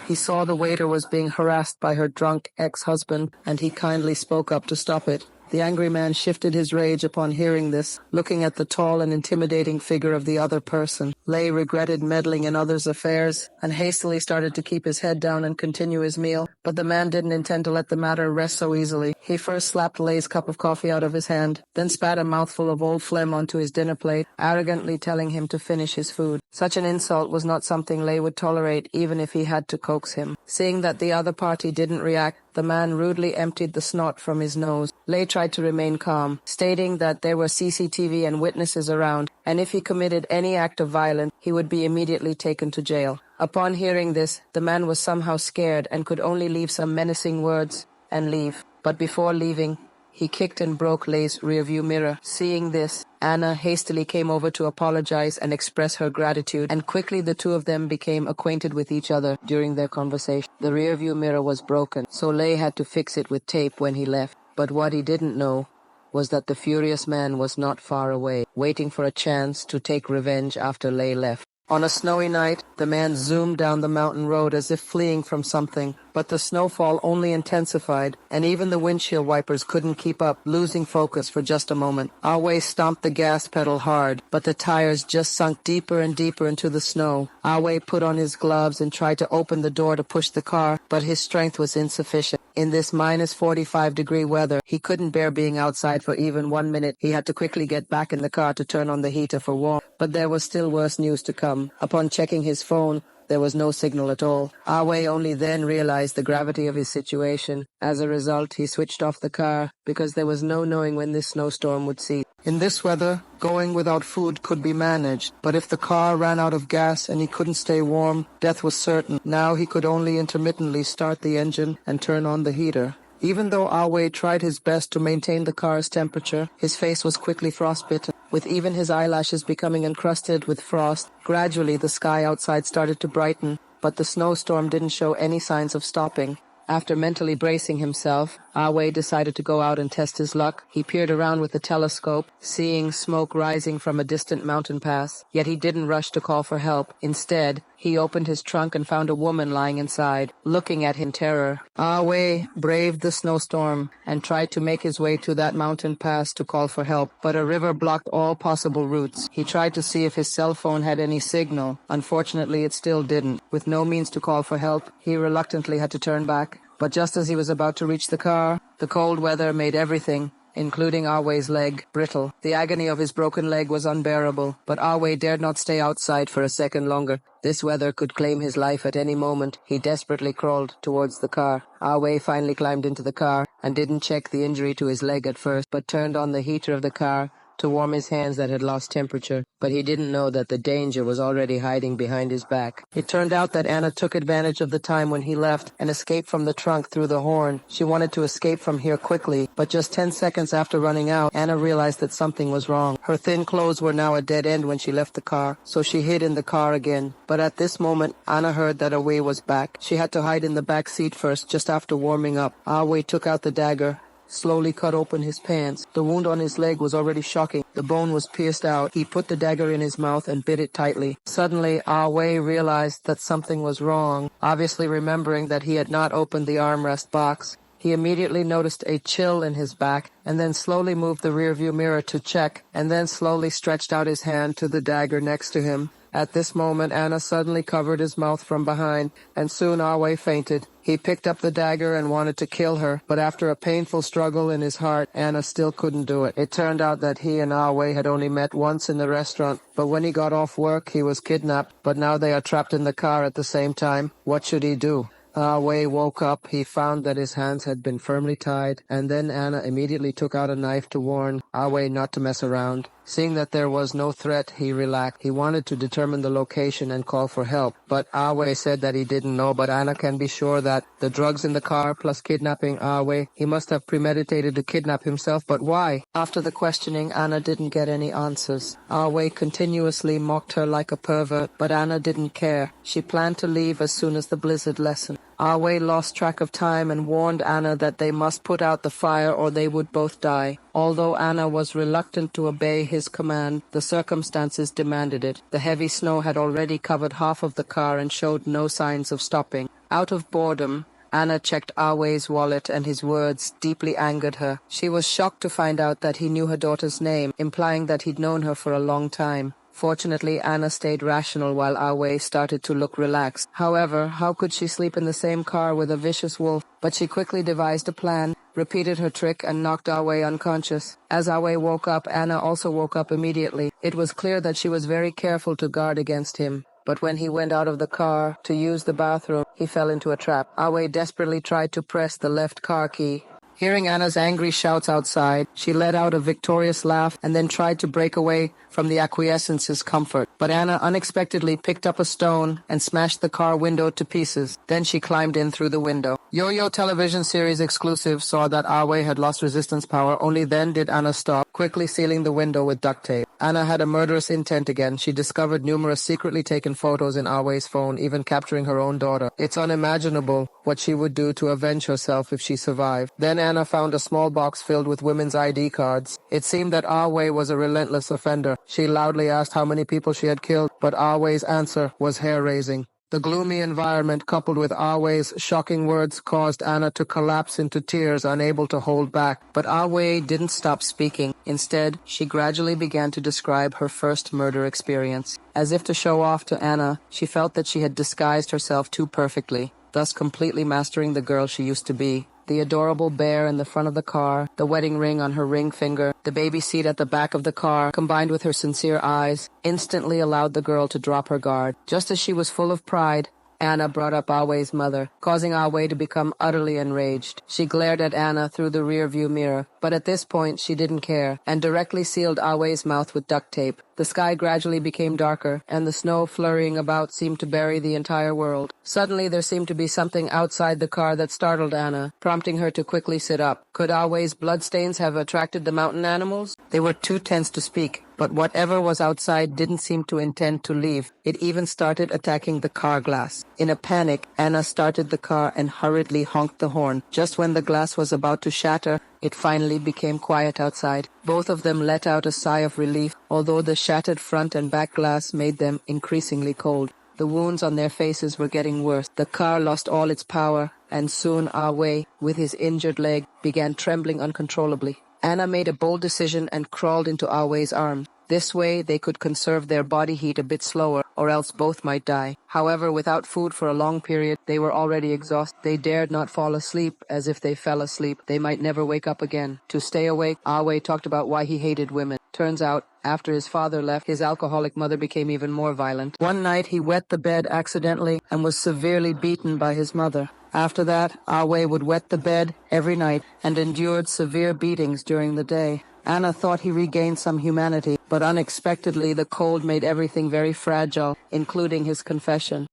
He saw the waiter was being harassed by her drunk ex-husband, and he kindly spoke up to stop it. The angry man shifted his rage upon hearing this, looking at the tall and intimidating figure of the other person. Lay regretted meddling in others' affairs and hastily started to keep his head down and continue his meal, but the man didn't intend to let the matter rest so easily. He first slapped Lay's cup of coffee out of his hand, then spat a mouthful of old phlegm onto his dinner plate, arrogantly telling him to finish his food. Such an insult was not something Lay would tolerate, even if he had to coax him. Seeing that the other party didn't react, the man rudely emptied the snot from his nose. Lay tried to remain calm, stating that there were CCTV and witnesses around, and if he committed any act of violence, he would be immediately taken to jail. Upon hearing this, the man was somehow scared and could only leave some menacing words and leave. But before leaving, he kicked and broke Lay's rearview mirror. Seeing this, Anna hastily came over to apologize and express her gratitude, and quickly the two of them became acquainted with each other during their conversation. The rearview mirror was broken, so Lay had to fix it with tape when he left. But what he didn't know was that the furious man was not far away, waiting for a chance to take revenge after Lay left. On a snowy night, the man zoomed down the mountain road as if fleeing from something, but the snowfall only intensified, and even the windshield wipers couldn't keep up, losing focus for just a moment. Awe stomped the gas pedal hard, but the tires just sunk deeper and deeper into the snow. Awe put on his gloves and tried to open the door to push the car, but his strength was insufficient. In this minus 45-degree weather, he couldn't bear being outside for even 1 minute. He had to quickly get back in the car to turn on the heater for warmth. But there was still worse news to come. Upon checking his phone, there was no signal at all. Awe only then realized the gravity of his situation. As a result, he switched off the car because there was no knowing when this snowstorm would cease. In this weather, going without food could be managed, but if the car ran out of gas and he couldn't stay warm, death was certain. Now he could only intermittently start the engine and turn on the heater. Even though Awe tried his best to maintain the car's temperature, his face was quickly frostbitten, with even his eyelashes becoming encrusted with frost. Gradually, the sky outside started to brighten, but the snowstorm didn't show any signs of stopping. After mentally bracing himself, Awe decided to go out and test his luck. He peered around with the telescope, seeing smoke rising from a distant mountain pass. Yet he didn't rush to call for help. Instead, he opened his trunk and found a woman lying inside, looking at him in terror. Awe braved the snowstorm and tried to make his way to that mountain pass to call for help, but a river blocked all possible routes. He tried to see if his cell phone had any signal. Unfortunately, it still didn't. With no means to call for help, he reluctantly had to turn back. But just as he was about to reach the car, the cold weather made everything, including Awe's leg, brittle. The agony of his broken leg was unbearable, but Awe dared not stay outside for a second longer. This weather could claim his life at any moment. He desperately crawled towards the car. Awe finally climbed into the car and didn't check the injury to his leg at first, but turned on the heater of the car to warm his hands that had lost temperature. But he didn't know that the danger was already hiding behind his back. It turned out that Anna took advantage of the time when he left and escaped from the trunk through the horn. She wanted to escape from here quickly, but just 10 seconds after running out, Anna realized that something was wrong. Her thin clothes were now a dead end when she left the car, so she hid in the car again. But at this moment, Anna heard that Awe was back. She had to hide in the back seat first, just after warming up. Awe took out the dagger, slowly cut open his pants. The wound on his leg was already shocking. The bone was pierced out. He put the dagger in his mouth and bit it tightly. Suddenly, Awe realized that something was wrong. Obviously remembering that he had not opened the armrest box, he immediately noticed a chill in his back, and then slowly moved the rearview mirror to check, and then slowly stretched out his hand to the dagger next to him. At this moment, Anna suddenly covered his mouth from behind, and soon Awe fainted. He picked up the dagger and wanted to kill her, but after a painful struggle in his heart, Anna still couldn't do it. It turned out that he and Awe had only met once in the restaurant, but when he got off work, he was kidnapped. But now they are trapped in the car at the same time. What should he do? Awe woke up. He found that his hands had been firmly tied, and then Anna immediately took out a knife to warn Awe not to mess around. Seeing that there was no threat, he relaxed. He wanted to determine the location and call for help, but Awe said that he didn't know, but Anna can be sure that the drugs in the car plus kidnapping Awe, he must have premeditated to kidnap himself, but why? After the questioning, Anna didn't get any answers. Awe continuously mocked her like a pervert, but Anna didn't care. She planned to leave as soon as the blizzard lessened. Awe lost track of time and warned Anna that they must put out the fire or they would both die. Although Anna was reluctant to obey his command, the circumstances demanded it. The heavy snow had already covered half of the car and showed no signs of stopping. Out of boredom, Anna checked Awe's wallet and his words deeply angered her. She was shocked to find out that he knew her daughter's name, implying that he'd known her for a long time. Fortunately, Anna stayed rational while Awe started to look relaxed. However, how could she sleep in the same car with a vicious wolf? But she quickly devised a plan, repeated her trick, and knocked Awe unconscious. As Awe woke up, Anna also woke up immediately. It was clear that she was very careful to guard against him. But when he went out of the car to use the bathroom, he fell into a trap. Awe desperately tried to press the left car key. Hearing Anna's angry shouts outside, she let out a victorious laugh and then tried to break away from the acquiescence's comfort. But Anna unexpectedly picked up a stone and smashed the car window to pieces. Then she climbed in through the window. Yo-Yo television series exclusive saw that Awe had lost resistance power. Only then did Anna stop, quickly sealing the window with duct tape. Anna had a murderous intent again. She discovered numerous secretly taken photos in Awe's phone, even capturing her own daughter. It's unimaginable what she would do to avenge herself if she survived. Then Anna found a small box filled with women's ID cards. It seemed that Awe was a relentless offender. She loudly asked how many people she had killed, but Awe's answer was hair-raising. The gloomy environment, coupled with Awe's shocking words, caused Anna to collapse into tears, unable to hold back. But Awe didn't stop speaking. Instead, she gradually began to describe her first murder experience. As if to show off to Anna, she felt that she had disguised herself too perfectly, thus completely mastering the girl she used to be. The adorable bear in the front of the car, the wedding ring on her ring finger, the baby seat at the back of the car, combined with her sincere eyes, instantly allowed the girl to drop her guard. Just as she was full of pride, Anna brought up Awe's mother, causing Awe to become utterly enraged. She glared at Anna through the rear-view mirror, but at this point she didn't care, and directly sealed Awe's mouth with duct tape. The sky gradually became darker, and the snow flurrying about seemed to bury the entire world. Suddenly there seemed to be something outside the car that startled Anna, prompting her to quickly sit up. Could Awe's bloodstains have attracted the mountain animals? They were too tense to speak, but whatever was outside didn't seem to intend to leave. It even started attacking the car glass. In a panic, Anna started the car and hurriedly honked the horn. Just when the glass was about to shatter, it finally became quiet outside. Both of them let out a sigh of relief, although the shattered front and back glass made them increasingly cold. The wounds on their faces were getting worse. The car lost all its power, and soon Awe, with his injured leg, began trembling uncontrollably. Anna made a bold decision and crawled into Awe's arms. This way they could conserve their body heat a bit slower, or else both might die. However, without food for a long period, they were already exhausted. They dared not fall asleep, as if they fell asleep, they might never wake up again. To stay awake, Awe talked about why he hated women. Turns out, after his father left, his alcoholic mother became even more violent. One night he wet the bed accidentally and was severely beaten by his mother. After that, Awe would wet the bed every night and endured severe beatings during the day. Anna thought he regained some humanity, but unexpectedly the cold made everything very fragile, including his confession.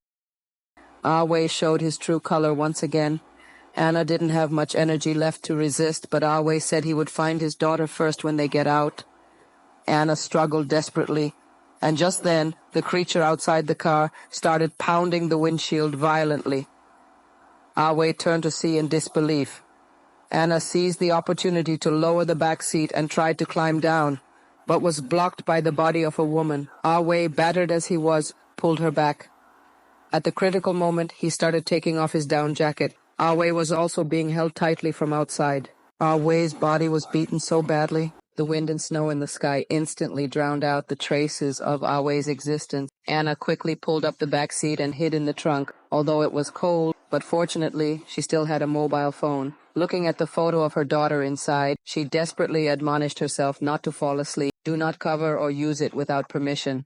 Awe showed his true color once again. Anna didn't have much energy left to resist, but Awe said he would find his daughter first when they get out. Anna struggled desperately, and just then, the creature outside the car started pounding the windshield violently. Awe turned to see in disbelief. Anna seized the opportunity to lower the back seat and tried to climb down, but was blocked by the body of a woman. Awe, battered as he was, pulled her back. At the critical moment, he started taking off his down jacket. Awe was also being held tightly from outside. Awe's body was beaten so badly, the wind and snow in the sky instantly drowned out the traces of Awe's existence. Anna quickly pulled up the back seat and hid in the trunk, although it was cold, but fortunately, she still had a mobile phone. Looking at the photo of her daughter inside, she desperately admonished herself not to fall asleep. Do not cover or use it without permission.